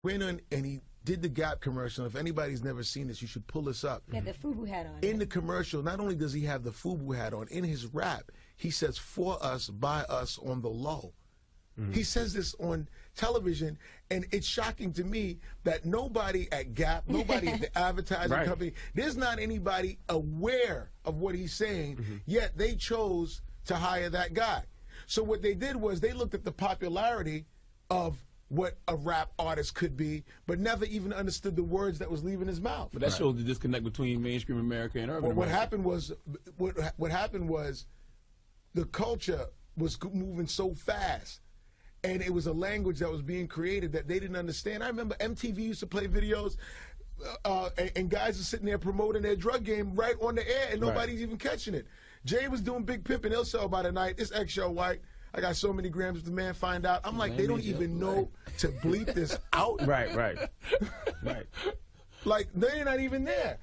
went on and he did the Gap commercial. If anybody's never seen this, you should pull this up. He had the FUBU hat on. In the commercial, not only does he have the FUBU hat on, in his rap, he says, "For us, by us, on the low." He says this on television, and it's shocking to me that nobody at Gap, nobody at the advertising company, there's not anybody aware of what he's saying, yet they chose to hire that guy. So what they did was they looked at the popularity of what a rap artist could be, but never even understood the words that was leaving his mouth. But that shows the disconnect between mainstream America and urban Well, America. what happened was the culture was moving so fast, and it was a language that was being created that they didn't understand. I remember MTV used to play videos, and guys are sitting there promoting their drug game right on the air, and nobody's even catching it. Jay was doing Big Pimpin', he'll sell by the night. This eggshell white. I got so many grams. If the man find out, I'm like, they don't even know to bleep this out. Right. Like, they're not even there.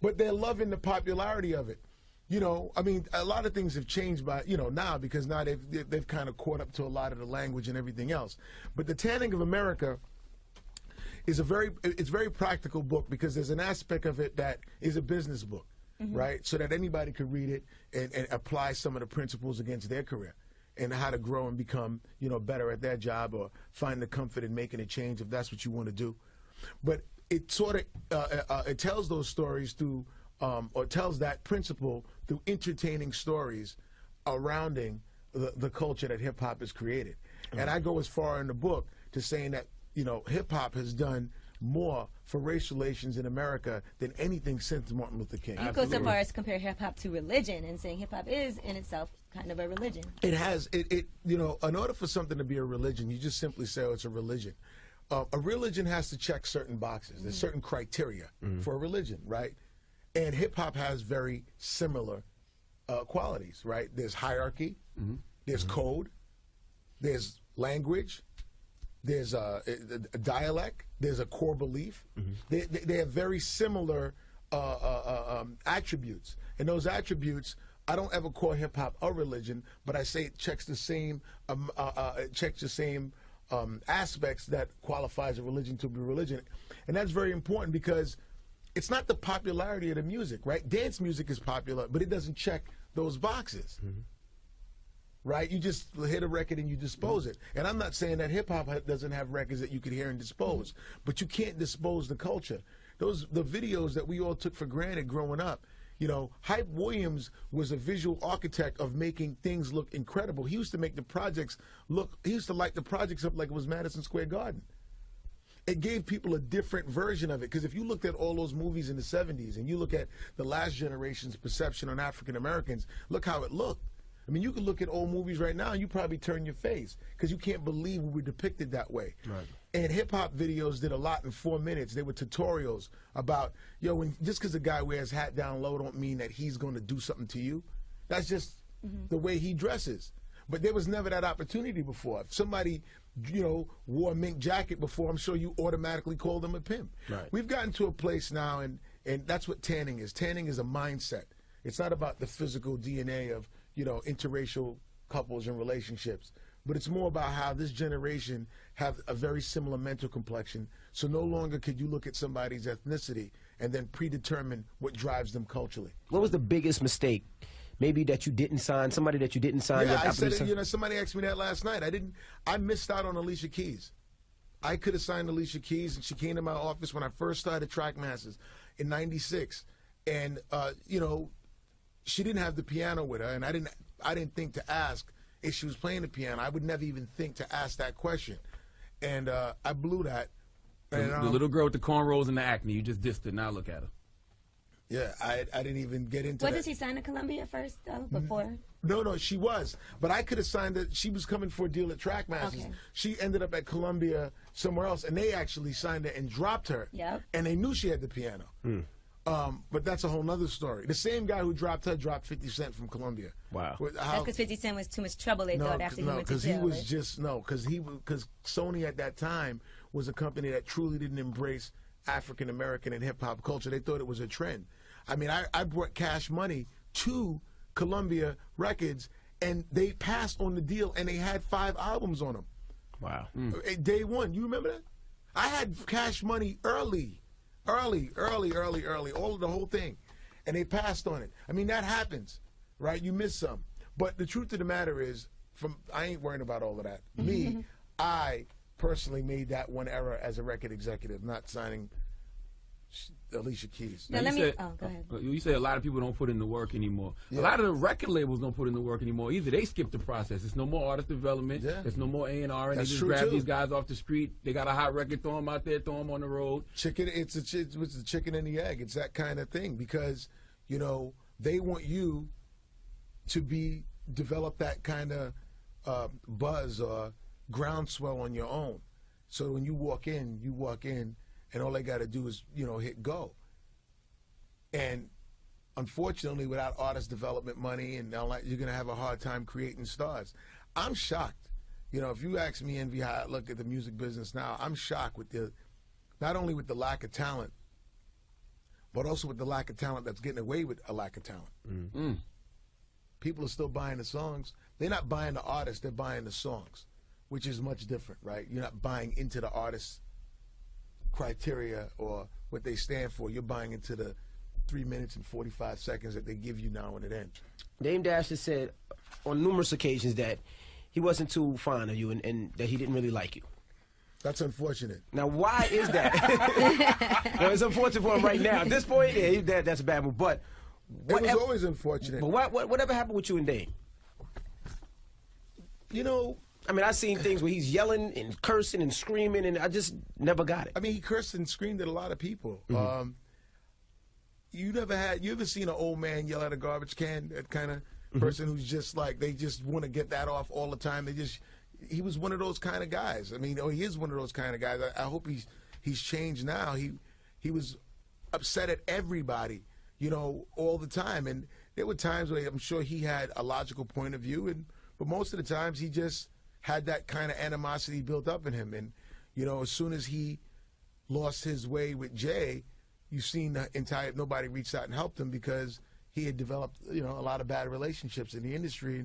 But they're loving the popularity of it. You know, I mean, a lot of things have changed by, you know, now, because now they've kind of caught up to a lot of the language and everything else. But The Tanning of America is it's a very practical book, because there's an aspect of it that is a business book, right? So that anybody could read it and apply some of the principles against their career, and how to grow and become, you know, better at their job, or find the comfort in making a change if that's what you want to do. But it sort of it tells those stories through, or tells that principle through entertaining stories surrounding the culture that hip hop has created. And I go as far in the book to saying that, you know, hip hop has done more for racial relations in America than anything since Martin Luther King. You go so far as to compare hip hop to religion, and saying hip hop is in itself kind of a religion. It has, you know, in order for something to be a religion, you just simply say, oh, it's a religion. A religion has to check certain boxes. There's certain criteria for a religion, right? And hip hop has very similar qualities, right? There's hierarchy, there's code, there's language, there's a dialect, there's a core belief. They have very similar attributes, and those attributes, I don't ever call hip hop a religion, but I say it checks the same aspects that qualifies a religion to be a religion. And that's very important, because it's not the popularity of the music, right? Dance music is popular, but it doesn't check those boxes. Right? You just hit a record and you dispose it. And I'm not saying that hip-hop doesn't have records that you could hear and dispose, but you can't dispose the culture. The videos that we all took for granted growing up, you know, Hype Williams was a visual architect of making things look incredible. He used to make the projects he used to light the projects up like it was Madison Square Garden. It gave people a different version of it, because if you looked at all those movies in the 70s and you look at the last generation's perception on African Americans, look how it looked. I mean, you could look at old movies right now and you probably turn your face, because you can't believe we were depicted that way. Right. And hip-hop videos did a lot in 4 minutes. They were tutorials about, yo, just because a guy wears hat down low don't mean that he's going to do something to you. That's just the way he dresses. But there was never that opportunity before. If somebody, you know, wore a mink jacket before, I'm sure you automatically called them a pimp. Right. We've gotten to a place now, and that's what tanning is. Tanning is a mindset. It's not about the physical DNA of, you know, interracial couples and relationships, but it's more about how this generation have a very similar mental complexion. So no longer could you look at somebody's ethnicity and then predetermine what drives them culturally. What was the biggest mistake? Maybe that you didn't sign, somebody that you didn't sign. Yeah, I said it, you know, somebody asked me that last night. I missed out on Alicia Keys. I could have signed Alicia Keys, and she came to my office when I first started Trackmasters in '96. And, you know, she didn't have the piano with her, and I didn't think to ask if she was playing the piano. I would never even think to ask that question. And I blew that. And, the little girl with the cornrows and the acne, you just dissed it. Now look at her. Yeah, I didn't even get into that. Wasn't she signed to Columbia first, though, before? No, she was. But I could have signed it. She was coming for a deal at Trackmasters. Okay. She ended up at Columbia somewhere else, and they actually signed her and dropped her. Yep. And they knew she had the piano. But that's a whole nother story. The same guy who dropped her dropped 50 Cent from Columbia. Wow. That's because 50 Cent was too much trouble, they thought, after he went to jail. Because Sony at that time was a company that truly didn't embrace African American and hip hop culture. They thought it was a trend. I mean, I brought Cash Money to Columbia Records, and they passed on the deal, and they had 5 albums on them. Wow. Day one. You remember that? I had Cash Money early, all of the whole thing, and they passed on it. I mean, that happens, right? You miss some, but the truth of the matter is, I ain't worrying about all of that. Me, I personally made that one error as a record executive, not signing Alicia Keys. Now, Now, go ahead. You say a lot of people don't put in the work anymore. Yeah. A lot of the record labels don't put in the work anymore either. They skip the process. It's no more artist development. Yeah. There's no more A&R, and That's they just true, grab too. these guys off the street. They got a hot record, throw them out there, throw them on the road. It's the chicken and the egg. It's that kind of thing because, you know, they want you to develop that kind of buzz or groundswell on your own. So when you walk in, and all they got to do is, you know, hit go. And unfortunately, without artist development money and all that, you're going to have a hard time creating stars. I'm shocked. You know, if you ask me, Envy, how I look at the music business now, I'm shocked with not only with the lack of talent, but also with the lack of talent that's getting away with a lack of talent. Mm. People are still buying the songs. They're not buying the artists, they're buying the songs, which is much different, right? You're not buying into the artist's criteria or what they stand for. You're buying into the 3 minutes and 45 seconds that they give you now and it ends. Dame Dash has said on numerous occasions that he wasn't too fond of you and that he didn't really like you. That's unfortunate. Now, why is that? Well, it's unfortunate for him right now. At this point, yeah, that's a bad move. But It was always unfortunate. But whatever happened with you and Dame? You know, I mean, I've seen things where he's yelling and cursing and screaming, and I just never got it. I mean, he cursed and screamed at a lot of people. You ever seen an old man yell at a garbage can? That kind of person who's just like, they just want to get that off all the time. He was one of those kind of guys. I mean, he is one of those kind of guys. I hope he's changed now. He was upset at everybody, you know, all the time. And there were times where I'm sure he had a logical point of view, but most of the times he just had that kind of animosity built up in him. And, you know, as soon as he lost his way with Jay, you've seen nobody reached out and helped him because he had developed, you know, a lot of bad relationships in the industry.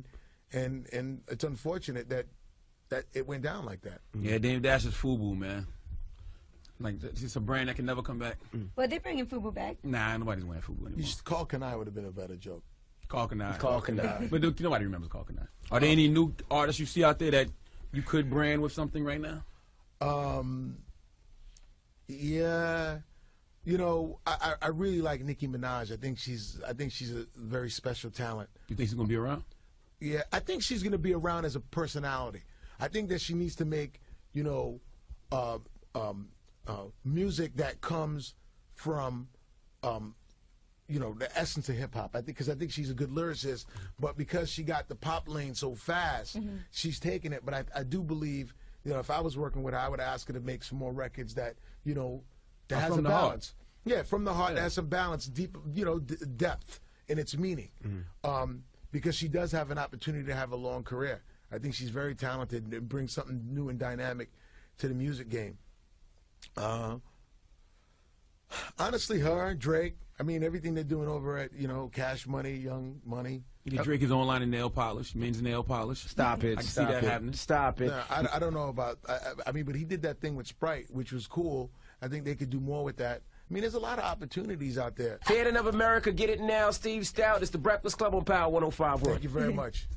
And it's unfortunate that it went down like that. Yeah, Dame Dash is FUBU, man. Like, it's a brand that can never come back. Well, they're bringing FUBU back. Nah, nobody's wearing FUBU anymore. You should call Kanai would have been a better joke. Call Kanai. Call Kanai. But nobody remembers Call Kanai. Are there any new artists you see out there that you could brand with something right now? Yeah. You know, I really like Nicki Minaj. I think she's a very special talent. You think she's gonna be around? Yeah, I think she's gonna be around as a personality. I think that she needs to make, you know, music that comes from, you know, the essence of hip hop. I think she's a good lyricist, but because she got the pop lane so fast, she's taking it. But I do believe, you know, if I was working with her, I would ask her to make some more records that, you know, that has a balance. Yeah, from the heart, that has some balance, deep, you know, depth in its meaning. Because she does have an opportunity to have a long career. I think she's very talented and brings something new and dynamic to the music game. Honestly, her, Drake, I mean, everything they're doing over at, you know, Cash Money, Young Money. You get Drake is online in nail polish, men's nail polish. Stop it. I can Stop see that it. happening. Stop it. Nah, I don't know about, I mean, but he did that thing with Sprite, which was cool. I think they could do more with that. I mean, there's a lot of opportunities out there. Theater of America, get it now. Steve Stoute. It's the Breakfast Club on Power 105. Thank you very much.